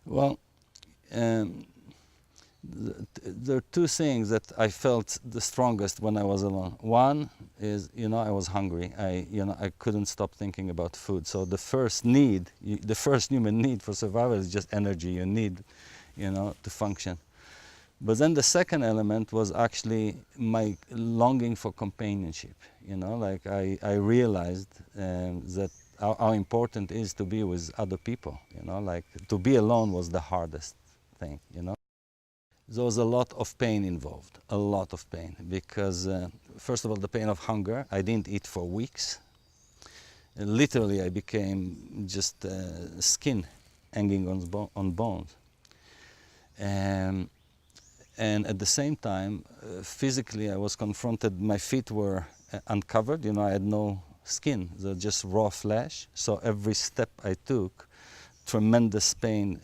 Well, um, there are two things that I felt the strongest when I was alone. One is, I was hungry. I couldn't stop thinking about food. So the first need, the first human need for survival is just energy. You need, to function. But then the second element was actually my longing for companionship. Like I realized that how important it is to be with other people. Like to be alone was the hardest thing. There was a lot of pain involved, a lot of pain, because first of all, the pain of hunger. I didn't eat for weeks. Literally, I became just skin hanging on bones. And at the same time, physically, I was confronted. My feet were uncovered. I had no skin, just raw flesh. So every step I took, tremendous pain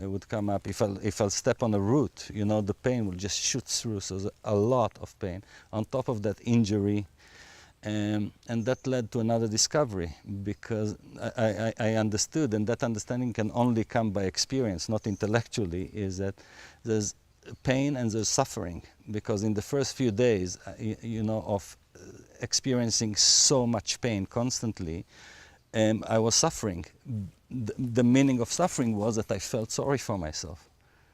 would come up. If I'll step on a root, the pain will just shoot through. So a lot of pain. On top of that, injury. And that led to another discovery, because I understood, and that understanding can only come by experience, not intellectually, is that there's pain and there's suffering. Because in the first few days, of experiencing so much pain constantly, I was suffering. The meaning of suffering was that I felt sorry for myself.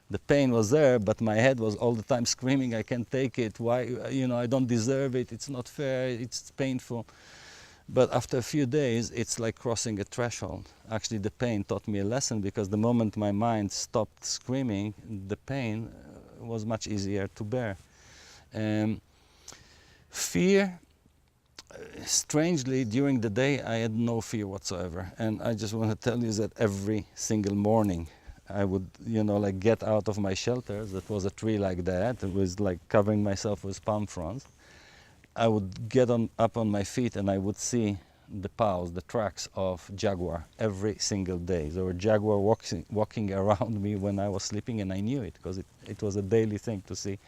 The pain was there, but my head was all the time screaming, I can't take it, why, I don't deserve it, it's not fair, it's painful. But after a few days, it's like crossing a threshold. Actually, the pain taught me a lesson, because the moment my mind stopped screaming, the pain was much easier to bear. Fear, strangely, during the day, I had no fear whatsoever. And I just want to tell you that every single morning, I would, like get out of my shelter. That was a tree like that. It was like covering myself with palm fronds. I would get up on my feet, and I would see the paws, the tracks of jaguar every single day. There were jaguar walking around me when I was sleeping, and I knew it, because it was a daily thing to see.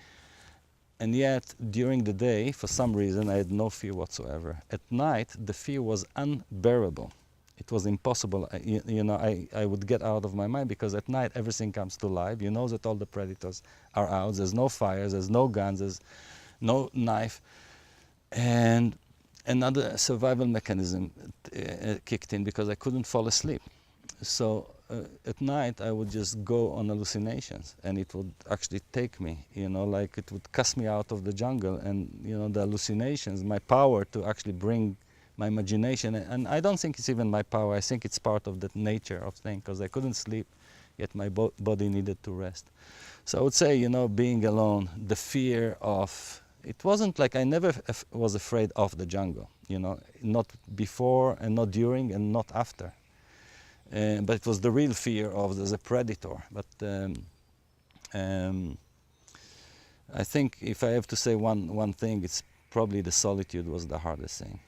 And yet, during the day, for some reason, I had no fear whatsoever. At night, the fear was unbearable. It was impossible. I would get out of my mind, because at night everything comes to life. You know that all the predators are out. There's no fires, there's no guns, there's no knife. And another survival mechanism kicked in, because I couldn't fall asleep. So at night I would just go on hallucinations, and it would actually take me, like it would cast me out of the jungle. And the hallucinations, my power to actually bring my imagination, and I don't think it's even my power, I think it's part of the nature of things, because I couldn't sleep, yet my body needed to rest. So I would say, being alone, the fear of, it wasn't like I never was afraid of the jungle, not before and not during and not after. But it was the real fear of there's a predator. But I think if I have to say one thing, it's probably the solitude was the hardest thing.